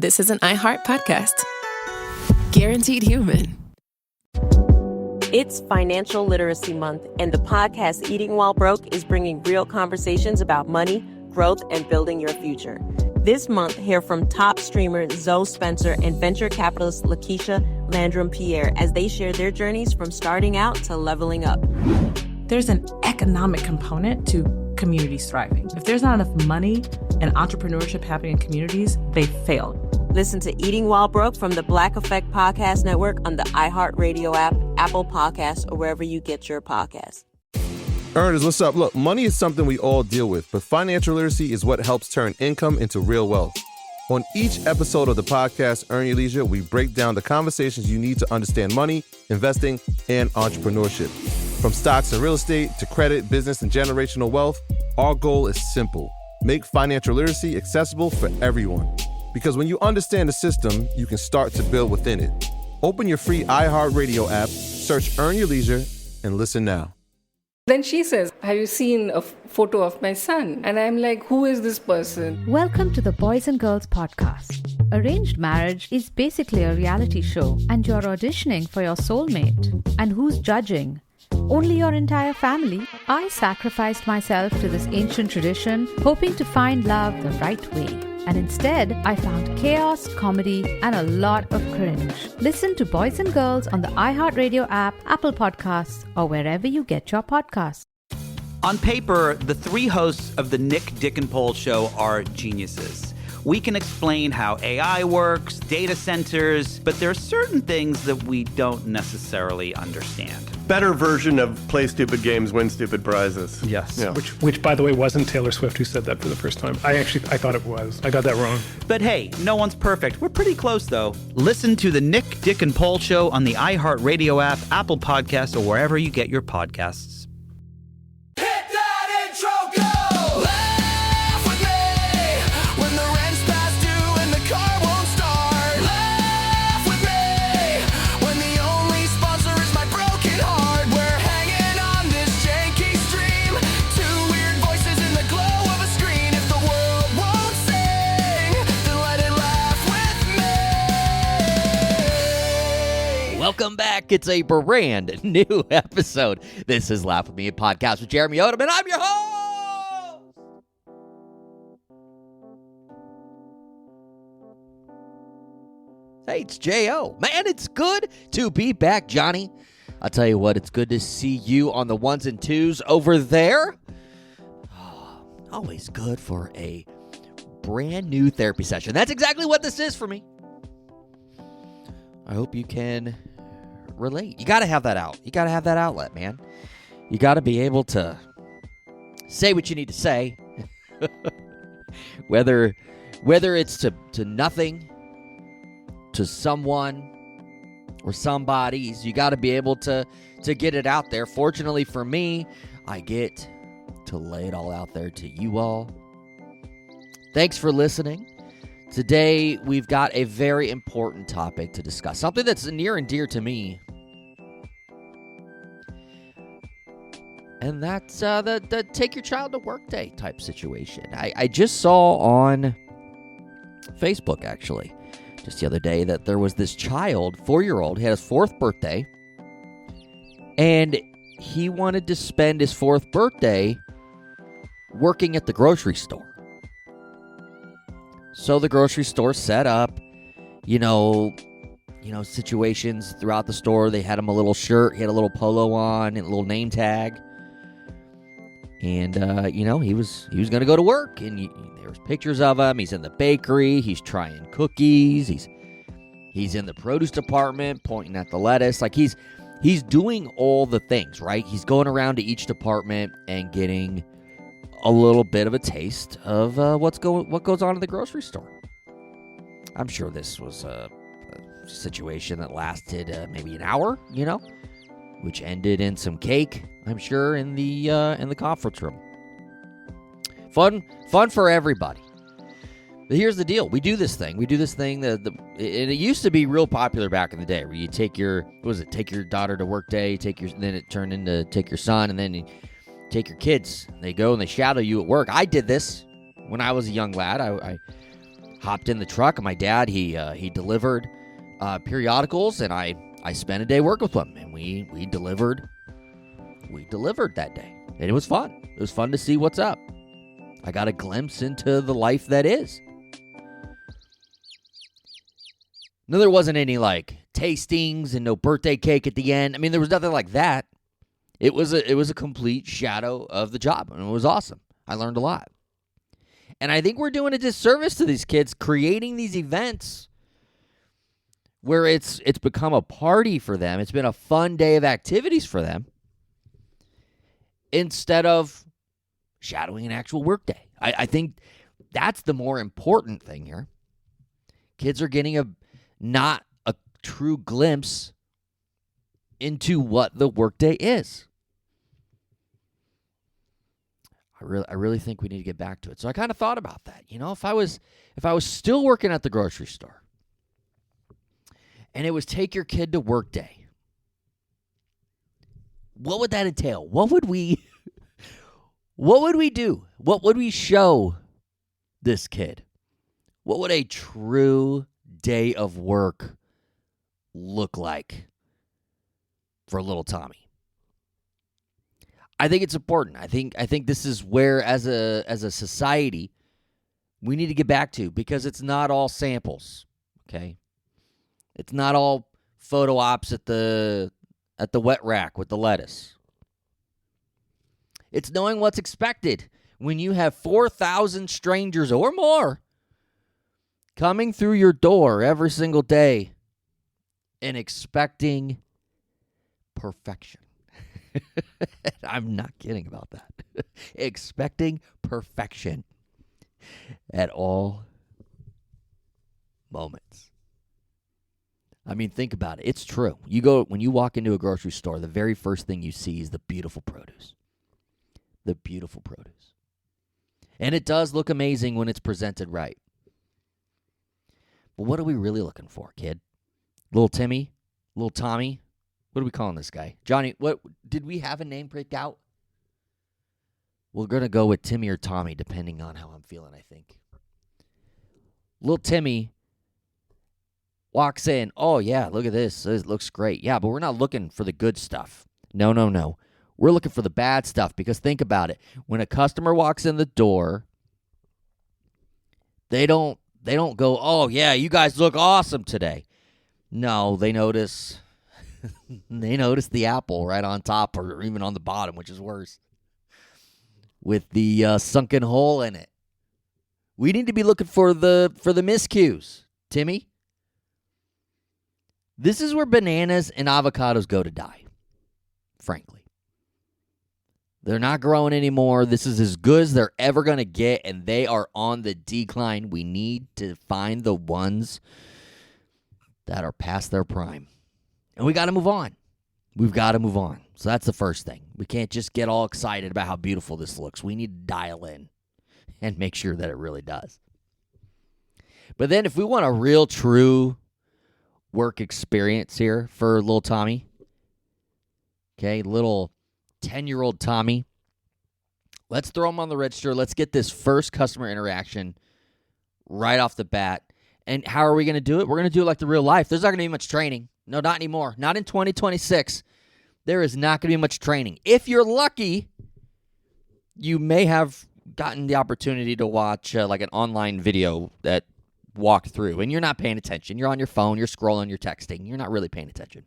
this is an iHeart podcast. Guaranteed human. It's Financial Literacy Month, and the podcast Eating While Broke is bringing real conversations about money, growth, and building your future. This month, hear from top streamer Zoe Spencer and venture capitalist Lakeisha Landrum-Pierre as they share their journeys from starting out to leveling up. There's an economic component to communities thriving. If there's not enough money and entrepreneurship happening in communities, they fail. Listen to Eating While Broke from the Black Effect Podcast Network on the iHeartRadio app, Apple Podcasts, or wherever you get your podcasts. Earners, what's up? Look, money is something we all deal with, but financial literacy is what helps turn income into real wealth. On each episode of the podcast, Earn Your Leisure, we break down the conversations you need to understand money, investing, and entrepreneurship. From stocks and real estate to credit, business, and generational wealth, our goal is simple. Make financial literacy accessible for everyone. Because when you understand the system, you can start to build within it. Open your free iHeartRadio app, search Earn Your Leisure, and listen now. Then she says, have you seen a photo of my son? And I'm like, who is this person? Welcome to the Boys and Girls Podcast. Arranged marriage is basically a reality show, and you're auditioning for your soulmate. And who's judging? Only your entire family. I sacrificed myself to this ancient tradition, hoping to find love the right way. And instead, I found chaos, comedy, and a lot of cringe. Listen to Boys and Girls on the iHeartRadio app, Apple Podcasts, or wherever you get your podcasts. On paper, the three hosts of the Nick, Dick, and Poll show are geniuses. We can explain how AI works, data centers, but there are certain things that we don't necessarily understand. Better version of play stupid games, win stupid prizes. Yes, yeah. which by the way, wasn't Taylor Swift who said that for the first time. I thought it was. I got that wrong. But hey, no one's perfect. We're pretty close, though. Listen to the Nick, Dick, and Poll show on the iHeartRadio app, Apple Podcasts, or wherever you get your podcasts. Welcome back. It's a brand new episode. This is Laugh With Me, a podcast with Jeremy Odem, and I'm your host. Hey, it's J.O. Man, it's good to be back, Johnny. I'll tell you what, it's good to see you on the ones and twos over there. Oh, always good for a brand new therapy session. That's exactly what this is for me. I hope you can relate. You got to have that out. You got to have that outlet, man. You got to be able to say what you need to say. whether it's to nothing, to someone or somebody's, you got to be able to get it out there. Fortunately for me, I get to lay it all out there to you all. Thanks for listening. Today, we've got a very important topic to discuss, something that's near and dear to me. And that's the take your child to work day type situation. I just saw on Facebook, actually, just the other day, that there was this child, 4-year-old, he had his 4th birthday, and he wanted to spend his 4th birthday working at the grocery store. So the grocery store set up, situations throughout the store. They had him a little shirt, he had a little polo on, and a little name tag. And, he was going to go to work. And there was pictures of him. He's in the bakery. He's trying cookies. He's in the produce department pointing at the lettuce. Like, he's doing all the things, right? He's going around to each department and getting a little bit of a taste of what goes on in the grocery store. I'm sure this was a situation that lasted maybe an hour, which ended in some cake, I'm sure, in the conference room. Fun for everybody. But here's the deal: we do this thing. And it used to be real popular back in the day, where you take your daughter to work day, then it turned into take your son, and then you take your kids. They go and they shadow you at work. I did this when I was a young lad. I hopped in the truck. And my dad, he delivered periodicals, and I spent a day working with him, and we delivered that day, and it was fun. It was fun to see what's up. I got a glimpse into the life that is. No, there wasn't any like tastings and no birthday cake at the end. I mean, there was nothing like that. It was a complete shadow of the job, and it was awesome. I learned a lot. And I think we're doing a disservice to these kids creating these events where it's become a party for them. It's been a fun day of activities for them instead of shadowing an actual work day. I think that's the more important thing here. Kids are getting not a true glimpse into what the workday is. I really think we need to get back to it. So I kind of thought about that. You know, if I was still working at the grocery store and it was take your kid to work day, what would that entail? What would we do? What would we show this kid? What would a true day of work look like for little Tommy? I think it's important. I think this is where, as a society, we need to get back to, because it's not all samples. Okay, it's not all photo ops at the wet rack with the lettuce. It's knowing what's expected when you have 4,000 strangers or more coming through your door every single day and expecting perfection. I'm not kidding about that. Expecting perfection at all moments. I mean, think about it. It's true. When you walk into a grocery store, the very first thing you see is the beautiful produce. The beautiful produce. And it does look amazing when it's presented right. But what are we really looking for, kid? Little Timmy? Little Tommy? What are we calling this guy? Johnny, what did we have a name break out? We're going to go with Timmy or Tommy, depending on how I'm feeling, I think. Little Timmy walks in. Oh, yeah, look at this. It looks great. Yeah, but we're not looking for the good stuff. No. We're looking for the bad stuff, because think about it. When a customer walks in the door, they don't go, oh, yeah, you guys look awesome today. No, they notice the apple right on top, or even on the bottom, which is worse, with the sunken hole in it. We need to be looking for the miscues, Timmy. This is where bananas and avocados go to die, frankly. They're not growing anymore. This is as good as they're ever going to get, and they are on the decline. We need to find the ones that are past their prime. And we got to move on. We've got to move on. So that's the first thing. We can't just get all excited about how beautiful this looks. We need to dial in and make sure that it really does. But then if we want a real, true work experience here for little Tommy, okay, little 10-year-old Tommy, let's throw him on the register. Let's get this first customer interaction right off the bat. And how are we going to do it? We're going to do it like the real life. There's not going to be much training. No, not anymore. Not in 2026. There is not going to be much training. If you're lucky, you may have gotten the opportunity to watch like an online video that walked through, and you're not paying attention. You're on your phone, you're scrolling, you're texting. You're not really paying attention.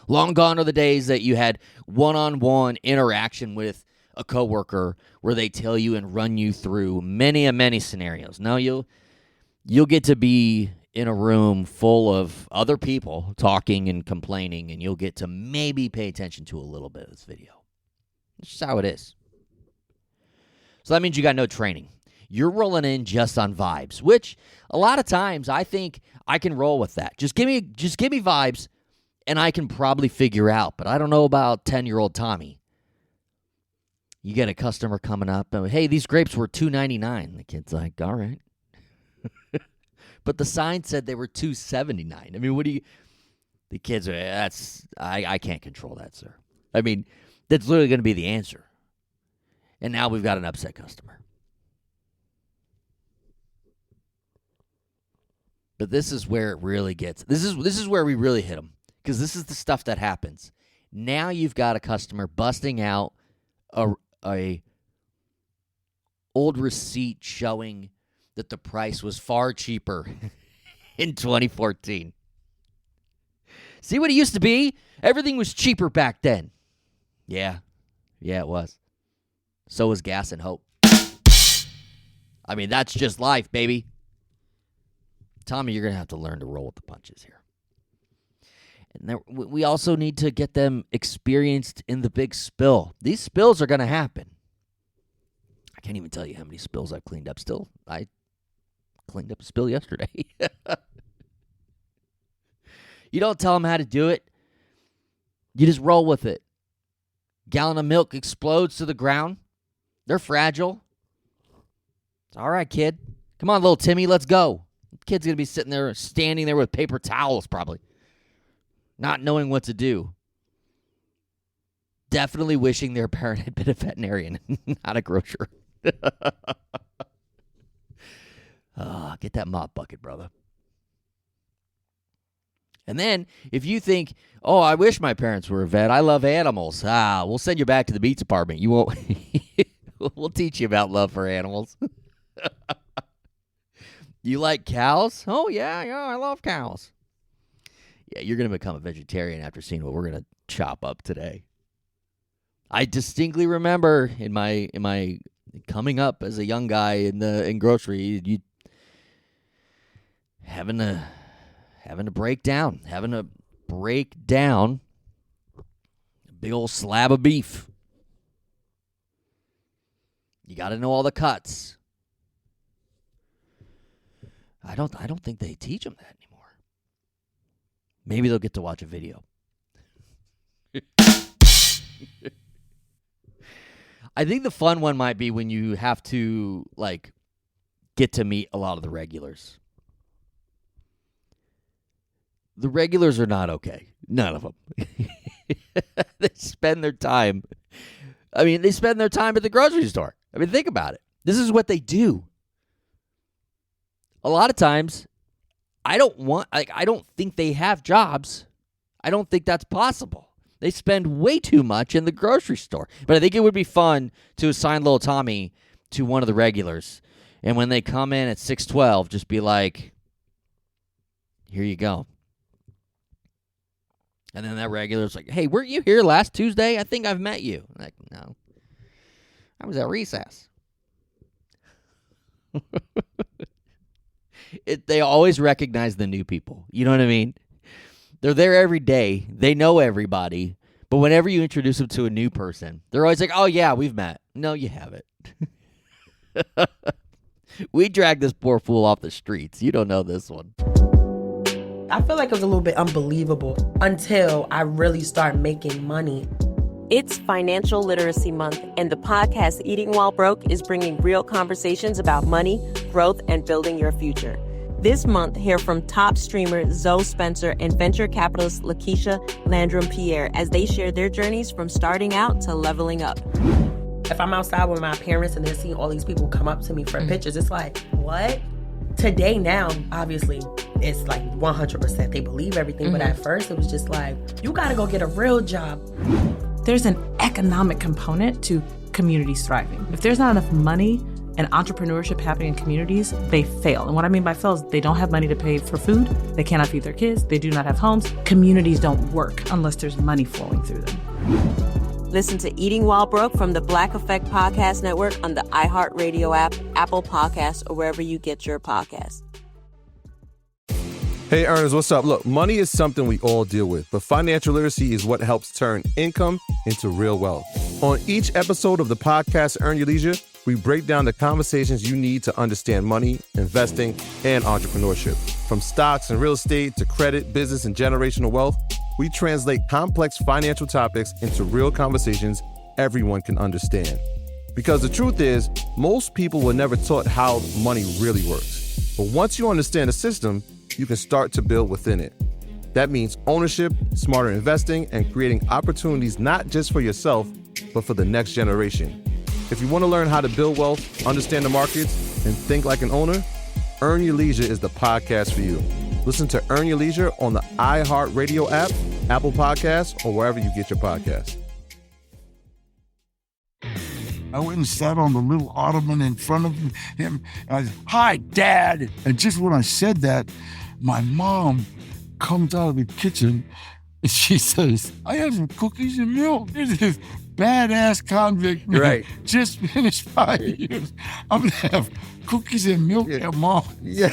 Long gone are the days that you had one-on-one interaction with a coworker where they tell you and run you through many scenarios. Now you'll get to be in a room full of other people talking and complaining, and you'll get to maybe pay attention to a little bit of this video. That's just how it is. So that means you got no training. You're rolling in just on vibes, which a lot of times I think I can roll with that. Just give me vibes, and I can probably figure out. But I don't know about 10-year-old Tommy. You get a customer coming up and, hey, these grapes were $2.99. The kid's like, all right. But the sign said they were $2.79. I mean, what do you... The kids are, I can't control that, sir. I mean, that's literally going to be the answer. And now we've got an upset customer. But this is where it really gets. This is where we really hit them, because this is the stuff that happens. Now you've got a customer busting out a old receipt showing that the price was far cheaper in 2014. See what it used to be? Everything was cheaper back then. Yeah, it was. So was gas and hope. I mean, that's just life, baby. Tommy, you're going to have to learn to roll with the punches here. And we also need to get them experienced in the big spill. These spills are going to happen. I can't even tell you how many spills I've cleaned up still. I cleaned up a spill yesterday. You don't tell them how to do it. You just roll with it. Gallon of milk explodes to the ground. They're fragile. It's all right, kid. Come on, little Timmy, let's go. The kid's going to be standing there with paper towels probably, not knowing what to do. Definitely wishing their parent had been a veterinarian, not a grocer. Get that mop bucket, brother. And then, if you think, oh, I wish my parents were a vet. I love animals. We'll send you back to the meat department. You won't. We'll teach you about love for animals. You like cows? Oh, yeah, I love cows. Yeah, you're going to become a vegetarian after seeing what we're going to chop up today. I distinctly remember in my coming up as a young guy in grocery, you having to break down a big old slab of beef. You got to know all the cuts. I don't think they teach them that anymore. Maybe they'll get to watch a video. I think the fun one might be when you have to get to meet a lot of the regulars. The regulars are not okay. None of them. They spend their time at the grocery store. I mean, think about it. This is what they do. A lot of times, I don't think they have jobs. I don't think that's possible. They spend way too much in the grocery store. But I think it would be fun to assign little Tommy to one of the regulars. And when they come in at 6:12, just be like, here you go. And then that regular's like, hey, weren't you here last Tuesday? I think I've met you. I'm like, no. I was at recess. They always recognize the new people. You know what I mean? They're there every day. They know everybody. But whenever you introduce them to a new person, they're always like, oh, yeah, we've met. No, you haven't. We dragged this poor fool off the streets. You don't know this one. I feel like it was a little bit unbelievable until I really started making money. It's Financial Literacy Month, and the podcast Eating While Broke is bringing real conversations about money, growth, and building your future. This month, hear from top streamer Zoe Spencer and venture capitalist Lakeisha Landrum-Pierre as they share their journeys from starting out to leveling up. If I'm outside with my parents and they're seeing all these people come up to me for pictures, it's like, what? Today now, obviously, it's like 100%. They believe everything, but at first it was just like, you gotta go get a real job. There's an economic component to communities thriving. If there's not enough money and entrepreneurship happening in communities, they fail. And what I mean by fail is they don't have money to pay for food, they cannot feed their kids, they do not have homes. Communities don't work unless there's money flowing through them. Listen to Eating While Broke from the Black Effect Podcast Network on the iHeartRadio app, Apple Podcasts, or wherever you get your podcasts. Hey, earners, what's up? Look, money is something we all deal with, but financial literacy is what helps turn income into real wealth. On each episode of the podcast Earn Your Leisure, we break down the conversations you need to understand money, investing, and entrepreneurship. From stocks and real estate to credit, business, and generational wealth, we translate complex financial topics into real conversations everyone can understand. Because the truth is, most people were never taught how money really works. But once you understand the system, you can start to build within it. That means ownership, smarter investing, and creating opportunities not just for yourself, but for the next generation. If you want to learn how to build wealth, understand the markets, and think like an owner, Earn Your Leisure is the podcast for you. Listen to Earn Your Leisure on the iHeartRadio app, Apple Podcasts, or wherever you get your podcasts. I went and sat on the little ottoman in front of him. And I said, "Hi, Dad." And just when I said that, my mom comes out of the kitchen and she says, "I have some cookies and milk." This is badass convict man. Right. Just finished 5 years. I'm going to have cookies and milk and mom. Yeah.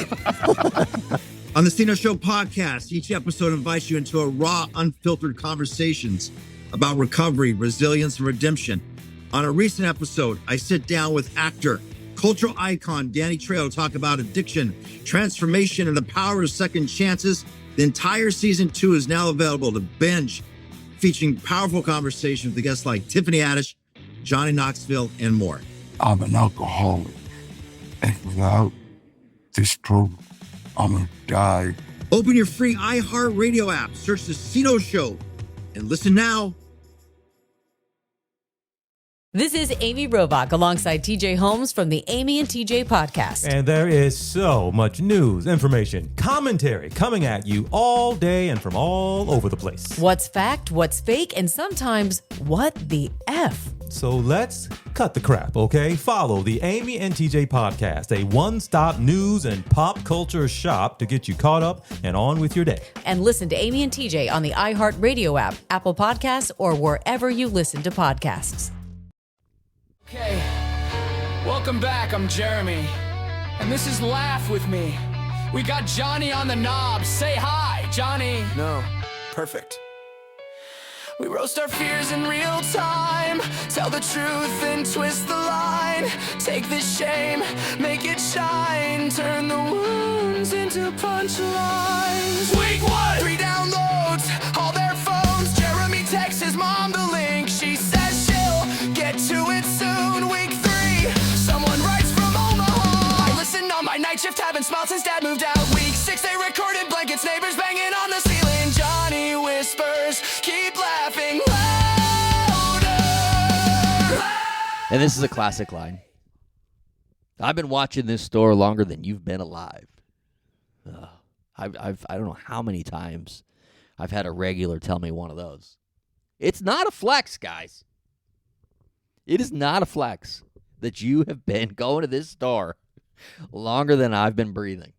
On the Stino Show podcast, each episode invites you into a raw, unfiltered conversations about recovery, resilience, and redemption. On a recent episode, I sit down with actor, cultural icon Danny Trejo to talk about addiction, transformation, and the power of second chances. The entire season 2 is now available to binge, featuring powerful conversations with guests like Tiffany Haddish, Johnny Knoxville, and more. I'm an alcoholic. And without this program, I'm going to die. Open your free iHeartRadio app, search The Stino Show, and listen now. This is Amy Robach alongside TJ Holmes from the Amy and TJ podcast. And there is so much news, information, commentary coming at you all day and from all over the place. What's fact, what's fake, and sometimes what the F? So let's cut the crap, okay? Follow the Amy and TJ podcast, a one-stop news and pop culture shop to get you caught up and on with your day. And listen to Amy and TJ on the iHeartRadio app, Apple Podcasts, or wherever you listen to podcasts. Okay, welcome back. I'm Jeremy, and this is Laugh With Me. We got Johnny on the knob. Say hi, Johnny. No, perfect. We roast our fears in real time, tell the truth and twist the line. Take this shame, make it shine, turn the wounds into punchlines. Week 1, 3 downloads, all their phones. Jeremy texts his mom the link. She says she'll get to it soon. Week 3, someone writes from Omaha. I listened on my night shift, haven't smiled since Dad moved out. Week 6, they recorded blankets, neighbors banging on the ceiling. Johnny whispers, keep laughing louder. And this is a classic line. I've been watching this store longer than you've been alive. I don't know how many times I've had a regular tell me one of those. It's not a flex, guys. It is not a flex that you have been going to this store longer than I've been breathing.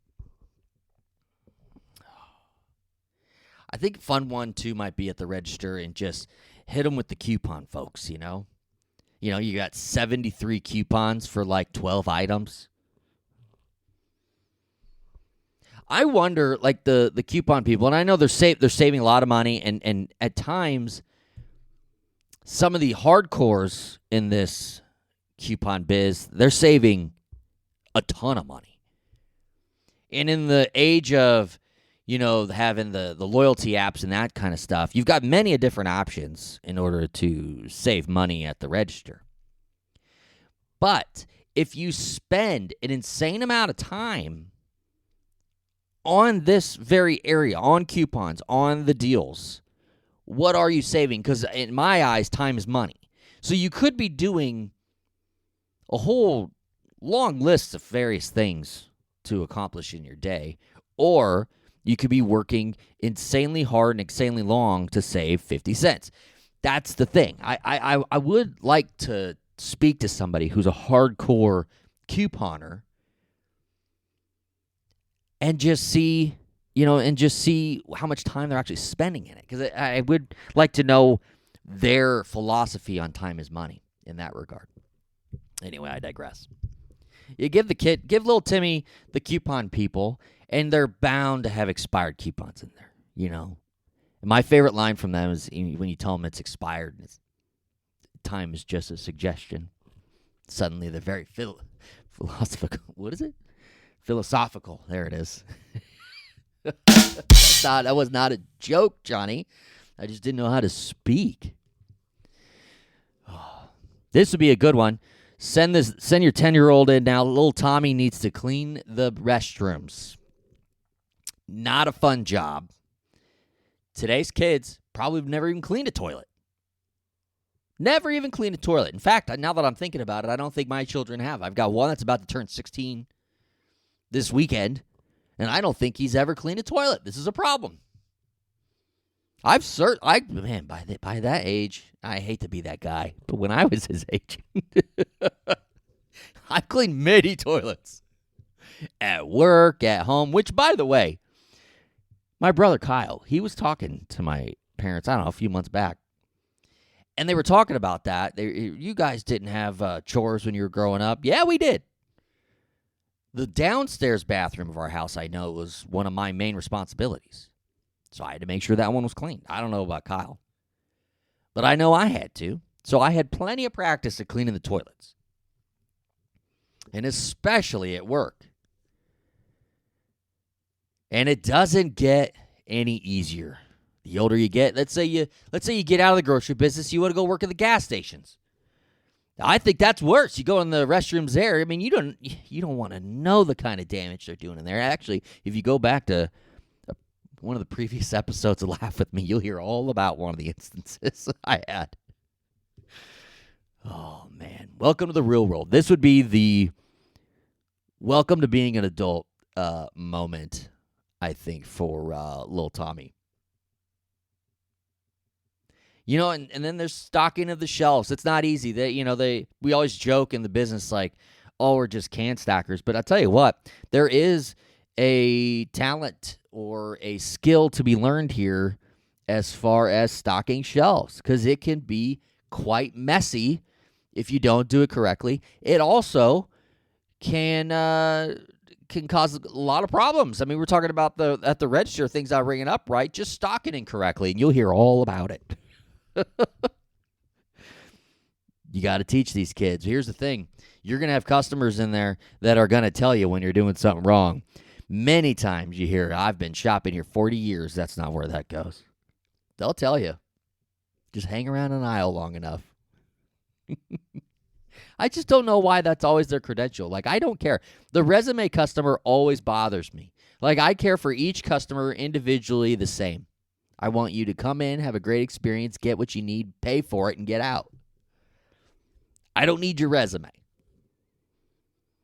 I think fun one, too, might be at the register and just hit them with the coupon, folks, you know? You know, you got 73 coupons for like 12 items. I wonder, like the coupon people, and I know they're saving a lot of money, and at times, some of the hardcores in this coupon biz, they're saving a ton of money. And in the age of, you know, having the loyalty apps and that kind of stuff, you've got many different options in order to save money at the register. But if you spend an insane amount of time on this very area, on coupons, on the deals, what are you saving? Because in my eyes, time is money. So you could be doing a whole long list of various things to accomplish in your day, or you could be working insanely hard and insanely long to save 50 cents. That's the thing. I would like to speak to somebody who's a hardcore couponer and just see, how much time they're actually spending in it. Because I would like to know their philosophy on time is money in that regard. Anyway, I digress. You give little Timmy the coupon people, and they're bound to have expired coupons in there, you know. And my favorite line from them is when you tell them it's expired, and time is just a suggestion. Suddenly they're very philosophical. What is it? Philosophical. There it is. That was not a joke, Johnny. I just didn't know how to speak. Oh, this would be a good one. Send your 10-year-old in now. Little Tommy needs to clean the restrooms. Not a fun job. Today's kids probably have never even cleaned a toilet. Never even cleaned a toilet. In fact, now that I'm thinking about it, I don't think my children have. I've got one that's about to turn 16. this weekend, and I don't think he's ever cleaned a toilet. This is a problem. By that age, I hate to be that guy, but when I was his age, I cleaned many toilets at work, at home, which, by the way, my brother Kyle, he was talking to my parents, I don't know, a few months back, and they were talking about that. You guys didn't have chores when you were growing up. Yeah, we did. The downstairs bathroom of our house, I know, was one of my main responsibilities. So I had to make sure that one was clean. I don't know about Kyle, but I know I had to. So I had plenty of practice at cleaning the toilets, and especially at work. And it doesn't get any easier. The older you get, let's say you get out of the grocery business, you want to go work at the gas stations. I think that's worse. You go in the restrooms there. I mean, you don't want to know the kind of damage they're doing in there. Actually, if you go back to one of the previous episodes of Laugh With Me, you'll hear all about one of the instances I had. Oh, man. Welcome to the real world. This would be the welcome to being an adult moment, I think, for little Tommy. You know, and then there's stocking of the shelves. It's not easy. We always joke in the business like, oh, we're just can stackers. But I'll tell you what, there is a talent or a skill to be learned here as far as stocking shelves, because it can be quite messy if you don't do it correctly. It also can cause a lot of problems. I mean, we're talking about at the register, things I'm bringing up, right? Just stocking incorrectly, and you'll hear all about it. You got to teach these kids. Here's the thing. You're going to have customers in there that are going to tell you when you're doing something wrong. Many times you hear, I've been shopping here 40 years. That's not where that goes. They'll tell you. Just hang around an aisle long enough. I just don't know why that's always their credential. Like, I don't care. The resume customer always bothers me. Like, I care for each customer individually the same. I want you to come in, have a great experience, get what you need, pay for it, and get out. I don't need your resume.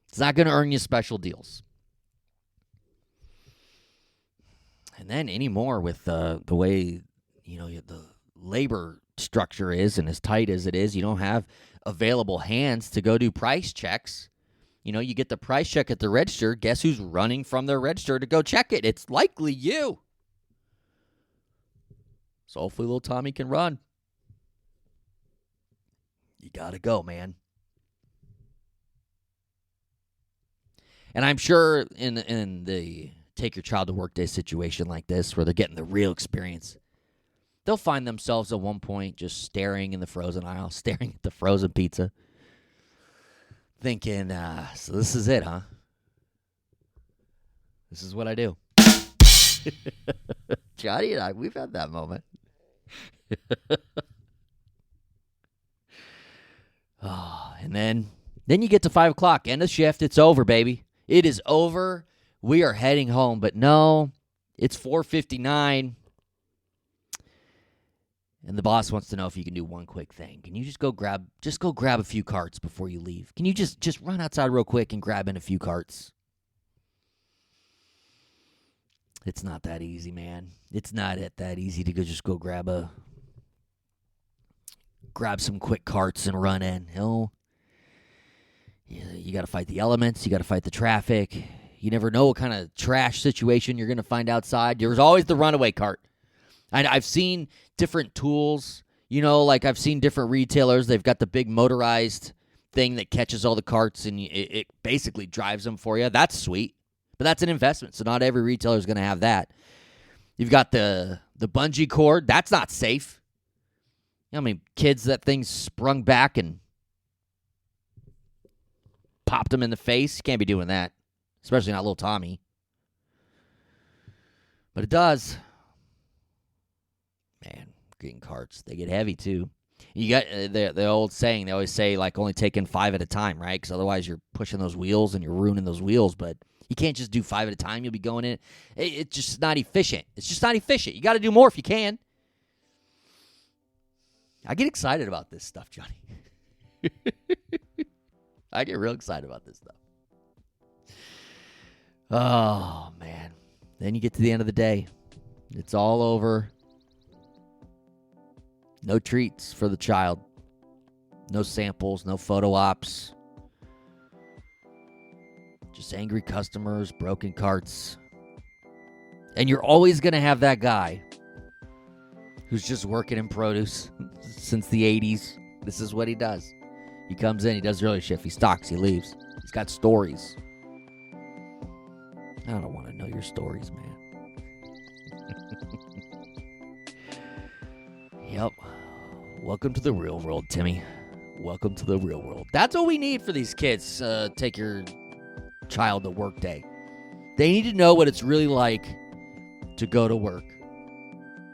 It's not going to earn you special deals. And then anymore with the way, the labor structure is and as tight as it is, you don't have available hands to go do price checks. You get the price check at the register. Guess who's running from their register to go check it? It's likely you. So hopefully little Tommy can run. You got to go, man. And I'm sure in the take your child to work day situation like this, where they're getting the real experience, they'll find themselves at one point just staring in the frozen aisle, staring at the frozen pizza, thinking, so this is it, huh? This is what I do. Johnny and I, we've had that moment. And then you get to 5 o'clock, end of shift. It's over, baby. It is over. We are heading home, but no, it's 4:59, and the boss wants to know if you can do one quick thing. Can you just go grab a few carts before you leave? Can you just run outside real quick and grab in a few carts? It's not that easy, man. It's not that easy to go grab some quick carts and run in. You got to fight the elements. You got to fight the traffic. You never know what kind of trash situation you're going to find outside. There's always the runaway cart. I've seen different tools. Like I've seen different retailers. They've got the big motorized thing that catches all the carts and it basically drives them for you. That's sweet. But that's an investment, so not every retailer is going to have that. You've got the bungee cord. That's not safe. Kids, that thing sprung back and popped them in the face. You can't be doing that, especially not little Tommy. But it does. Man, green carts, they get heavy too. You got the old saying, they always say, like, only taking 5 at a time, right? Because otherwise you're pushing those wheels and you're ruining those wheels. But you can't just do 5 at a time. You'll be going in. It's just not efficient. It's just not efficient. You got to do more if you can. I get excited about this stuff, Johnny. I get real excited about this stuff. Oh, man. Then you get to the end of the day. It's all over. No treats for the child. No samples, no photo ops. Just angry customers, broken carts. And you're always going to have that guy who's just working in produce since the 80s. This is what he does. He comes in, he does early shift, he stocks, he leaves. He's got stories. I don't want to know your stories, man. Yep. Welcome to the real world, Timmy. Welcome to the real world. That's what we need for these kids. Take your child to work day. They need to know what it's really like to go to work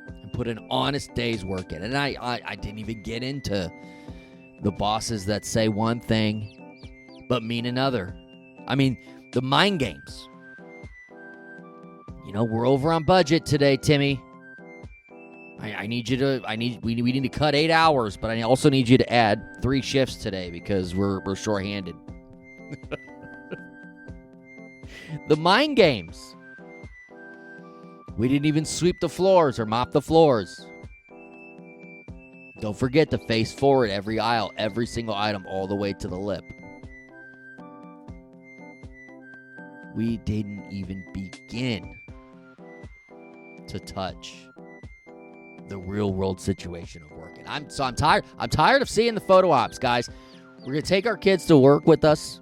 and put an honest day's work in. And I didn't even get into the bosses that say one thing but mean another. I mean, the mind games. You know, we're over on budget today, Timmy. We need to cut 8 hours, but I also need you to add 3 shifts today because we're shorthanded. The mind games. We didn't even sweep the floors or mop the floors. Don't forget to face forward every aisle, every single item, all the way to the lip. We didn't even begin to touch the real world situation of working. I'm tired. I'm tired of seeing the photo ops, guys. We're gonna take our kids to work with us.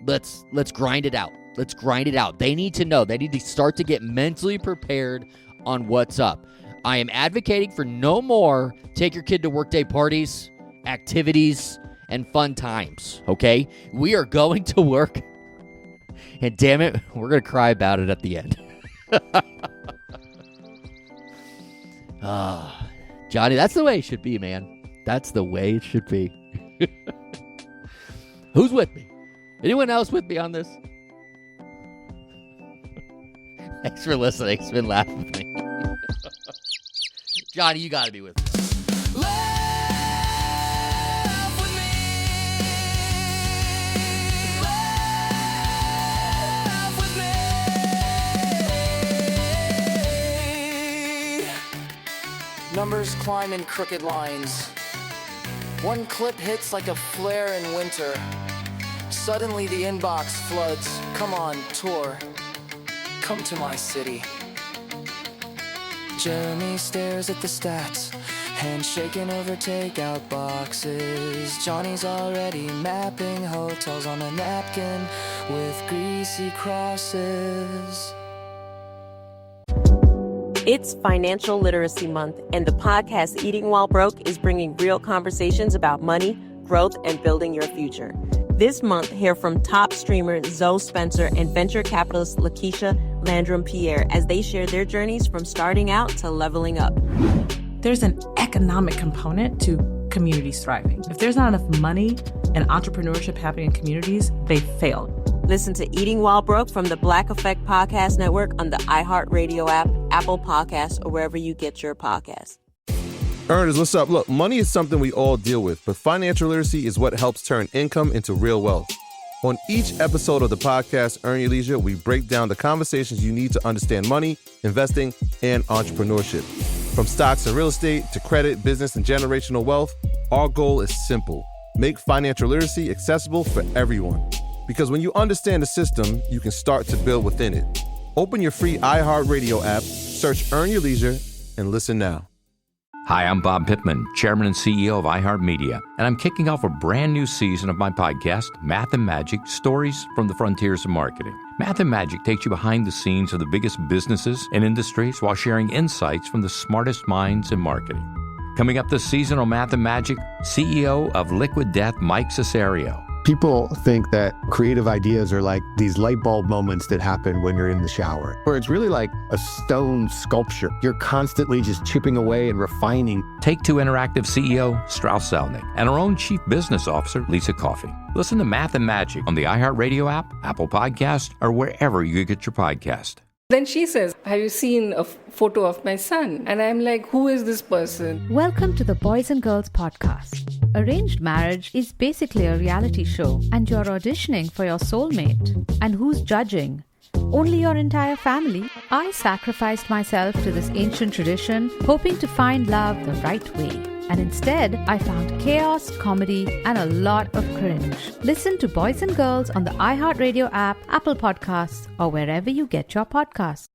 Let's grind it out. Let's grind it out. They need to know. They need to start to get mentally prepared on what's up. I am advocating for no more take your kid to work day parties, activities, and fun times, okay? We are going to work, and damn it, we're going to cry about it at the end. Johnny, that's the way it should be, man. That's the way it should be. Who's with me? Anyone else with me on this? Thanks for listening. It's been laughing with me. Johnny, you got to be with me. Numbers climb in crooked lines. One clip hits like a flare in winter. Suddenly the inbox floods. Come on, tour. Come to my city. Jeremy stares at the stats, hands shaking over takeout boxes. Johnny's already mapping hotels on a napkin with greasy crosses. It's Financial Literacy Month, and the podcast Eating While Broke is bringing real conversations about money, growth, and building your future. This month, hear from top streamer Zoe Spencer and venture capitalist Lakeisha Landrum-Pierre as they share their journeys from starting out to leveling up. There's an economic component to communities thriving. If there's not enough money and entrepreneurship happening in communities, they fail. Listen to Eating While Broke from the Black Effect Podcast Network on the iHeartRadio app, Apple Podcasts, or wherever you get your podcasts. Earners, what's up? Look, money is something we all deal with, but financial literacy is what helps turn income into real wealth. On each episode of the podcast, Earn Your Leisure, we break down the conversations you need to understand money, investing, and entrepreneurship. From stocks and real estate to credit, business, and generational wealth, our goal is simple. Make financial literacy accessible for everyone. Because when you understand the system, you can start to build within it. Open your free iHeartRadio app, search Earn Your Leisure, and listen now. Hi, I'm Bob Pittman, Chairman and CEO of iHeartMedia, and I'm kicking off a brand new season of my podcast, Math and Magic, Stories from the Frontiers of Marketing. Math and Magic takes you behind the scenes of the biggest businesses and industries while sharing insights from the smartest minds in marketing. Coming up this season on Math and Magic, CEO of Liquid Death, Mike Cesario. People think that creative ideas are like these light bulb moments that happen when you're in the shower, or it's really like a stone sculpture. You're constantly just chipping away and refining. Take-Two Interactive CEO Strauss Zelnick and our own Chief Business Officer Lisa Coffey. Listen to Math and Magic on the iHeartRadio app, Apple Podcast, or wherever you get your podcast. Then she says, have you seen a photo of my son? And I'm like, who is this person? Welcome to the Boys and Girls Podcast. Arranged marriage is basically a reality show, and you're auditioning for your soulmate. And who's judging? Only your entire family. I sacrificed myself to this ancient tradition, hoping to find love the right way. And instead, I found chaos, comedy, and a lot of cringe. Listen to Boys and Girls on the iHeartRadio app, Apple Podcasts, or wherever you get your podcasts.